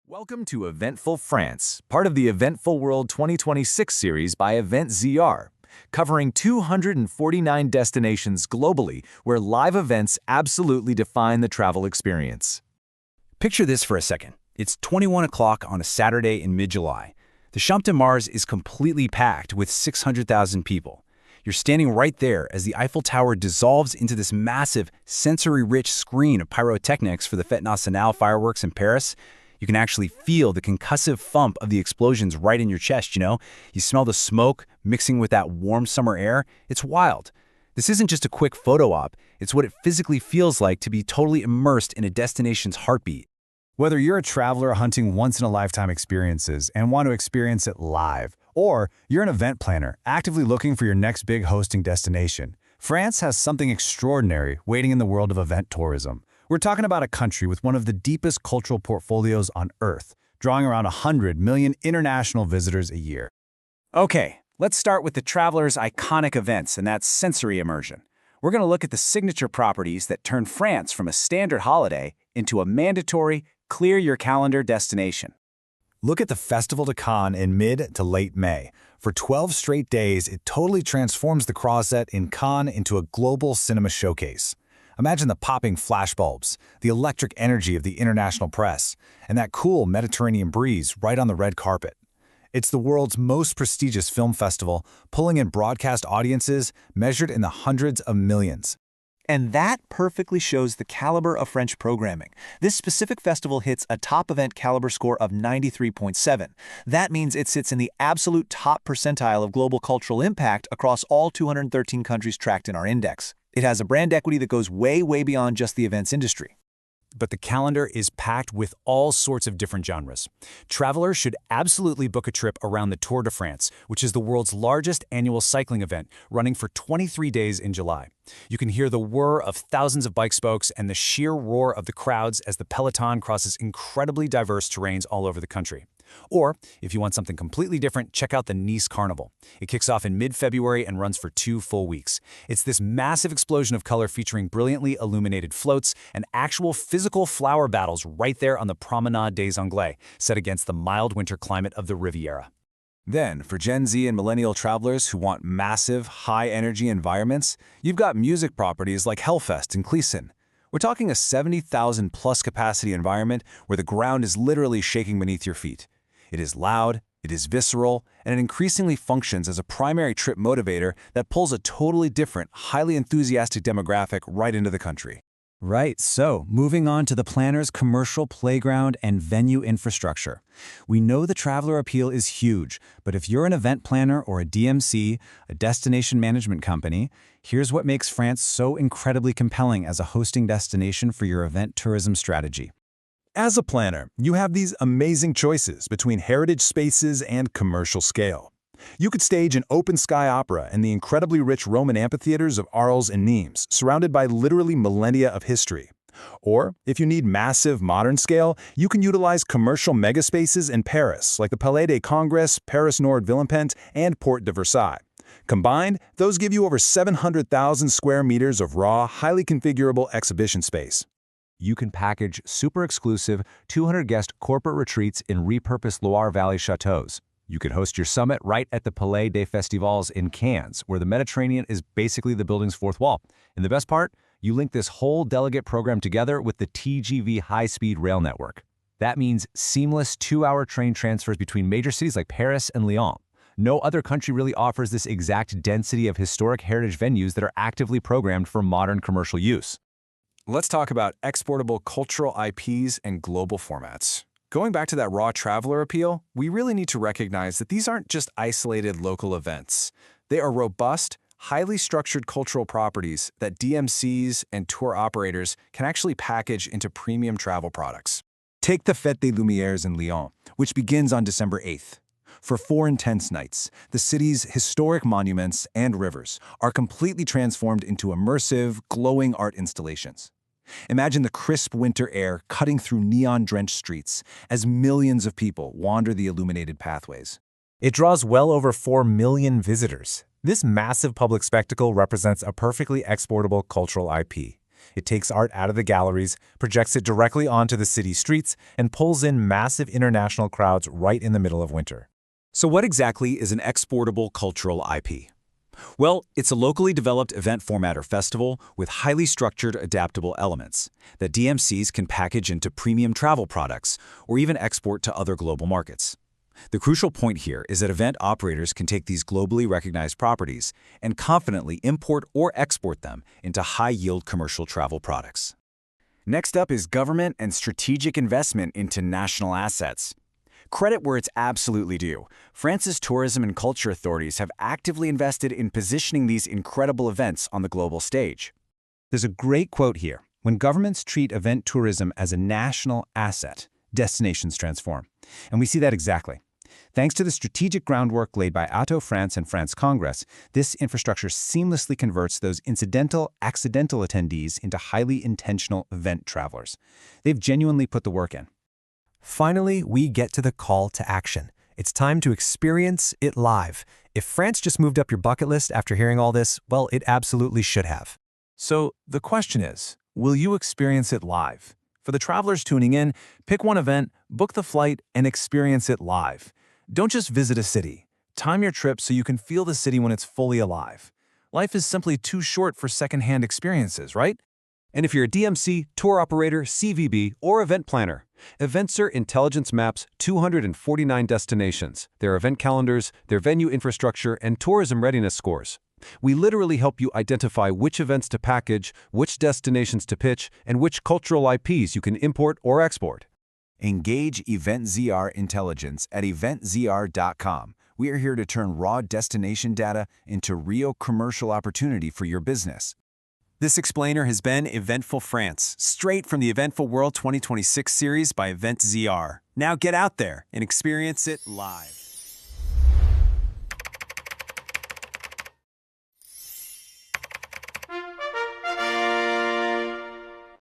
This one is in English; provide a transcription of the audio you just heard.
Welcome to Eventful France, part of the Eventful World 2026 series by EventZR, covering 249 destinations globally where live events absolutely define the travel experience. Picture this for a second. It's 21 o'clock on a Saturday in mid-July. The Champ de Mars is completely packed with 600,000 people. You're standing right there as the Eiffel Tower dissolves into this massive, sensory-rich screen of pyrotechnics for the Fête Nationale fireworks in Paris. You can actually feel the concussive thump of the explosions right in your chest, You smell the smoke mixing with that warm summer air. It's wild. This isn't just a quick photo op. It's what it physically feels like to be totally immersed in a destination's heartbeat. Whether you're a traveler hunting once-in-a-lifetime experiences and want to experience it live, or you're an event planner actively looking for your next big hosting destination, France has something extraordinary waiting in the world of event tourism. We're talking about a country with one of the deepest cultural portfolios on Earth, drawing around 100 million international visitors a year. Okay, let's start with the traveler's iconic events, and that's sensory immersion. We're going to look at the signature properties that turn France from a standard holiday into a mandatory, clear-your-calendar destination. Look at the Festival de Cannes in mid to late May. For 12 straight days, it totally transforms the Croisette in Cannes into a global cinema showcase. Imagine the popping flashbulbs, the electric energy of the international press, and that cool Mediterranean breeze right on the red carpet. It's the world's most prestigious film festival, pulling in broadcast audiences measured in the hundreds of millions. And that perfectly shows the caliber of French programming. This specific festival hits a top event caliber score of 93.7. That means it sits in the absolute top percentile of global cultural impact across all 213 countries tracked in our index. It has a brand equity that goes way beyond just the events industry. But the calendar is packed with all sorts of different genres. Travelers should absolutely book a trip around the Tour de France, which is the world's largest annual cycling event, running for 23 days in July. You can hear the whir of thousands of bike spokes and the sheer roar of the crowds as the peloton crosses incredibly diverse terrains all over the country. Or, if you want something completely different, check out the Nice Carnival. It kicks off in mid-February and runs for 2 full weeks. It's this massive explosion of color featuring brilliantly illuminated floats and actual physical flower battles right there on the Promenade des Anglais, set against the mild winter climate of the Riviera. Then, for Gen Z and millennial travelers who want massive, high-energy environments, you've got music properties like Hellfest in Cleveland. We're talking a 70,000-plus capacity environment where the ground is literally shaking beneath your feet. It is loud, it is visceral, and it increasingly functions as a primary trip motivator that pulls a totally different, highly enthusiastic demographic right into the country. Right, so moving on to the planner's commercial playground and venue infrastructure. We know the traveler appeal is huge, but if you're an event planner or a DMC, a destination management company, here's what makes France so incredibly compelling as a hosting destination for your event tourism strategy. As a planner, you have these amazing choices between heritage spaces and commercial scale. You could stage an open-sky opera in the incredibly rich Roman amphitheaters of Arles and Nimes, surrounded by literally millennia of history. Or, if you need massive modern scale, you can utilize commercial megaspaces in Paris, like the Palais des Congrès, Paris Nord Villepinte, and Porte de Versailles. Combined, those give you over 700,000 square meters of raw, highly configurable exhibition space. You can package super-exclusive 200-guest corporate retreats in repurposed Loire Valley chateaus. You can host your summit right at the Palais des Festivals in Cannes, where the Mediterranean is basically the building's fourth wall. And the best part? You link this whole delegate program together with the TGV high-speed rail network. That means seamless 2-hour train transfers between major cities like Paris and Lyon. No other country really offers this exact density of historic heritage venues that are actively programmed for modern commercial use. Let's talk about exportable cultural IPs and global formats. Going back to that raw traveler appeal, we really need to recognize that these aren't just isolated local events. They are robust, highly structured cultural properties that DMCs and tour operators can actually package into premium travel products. Take the Fête des Lumières in Lyon, which begins on December 8th. For 4 intense nights, the city's historic monuments and rivers are completely transformed into immersive, glowing art installations. Imagine the crisp winter air cutting through neon-drenched streets as millions of people wander the illuminated pathways. It draws well over 4 million visitors. This massive public spectacle represents a perfectly exportable cultural IP. It takes art out of the galleries, projects it directly onto the city streets, and pulls in massive international crowds right in the middle of winter. So what exactly is an exportable cultural IP? Well, it's a locally developed event format or festival with highly structured, adaptable elements that DMCs can package into premium travel products or even export to other global markets. The crucial point here is that event operators can take these globally recognized properties and confidently import or export them into high-yield commercial travel products. Next up is government and strategic investment into national assets. Credit where it's absolutely due. France's tourism and culture authorities have actively invested in positioning these incredible events on the global stage. There's a great quote here. When governments treat event tourism as a national asset, destinations transform. And we see that exactly. Thanks to the strategic groundwork laid by Eventful France and France Congress, this infrastructure seamlessly converts those incidental, accidental attendees into highly intentional event travelers. They've genuinely put the work in. Finally, we get to the call to action. It's time to experience it live. If France just moved up your bucket list after hearing all this, well, it absolutely should have. So the question is, will you experience it live? For the travelers tuning in, pick one event, book the flight, and experience it live. Don't just visit a city. Time your trip so you can feel the city when it's fully alive. Life is simply too short for secondhand experiences, right? And if you're a DMC, tour operator, CVB, or event planner, Eventser Intelligence maps 249 destinations, their event calendars, their venue infrastructure, and tourism readiness scores. We literally help you identify which events to package, which destinations to pitch, and which cultural IPs you can import or export. Engage EventZR Intelligence at eventzr.com. We are here to turn raw destination data into real commercial opportunity for your business. This explainer has been Eventful France, straight from the Eventful World 2026 series by EventZR. Now get out there and experience it live.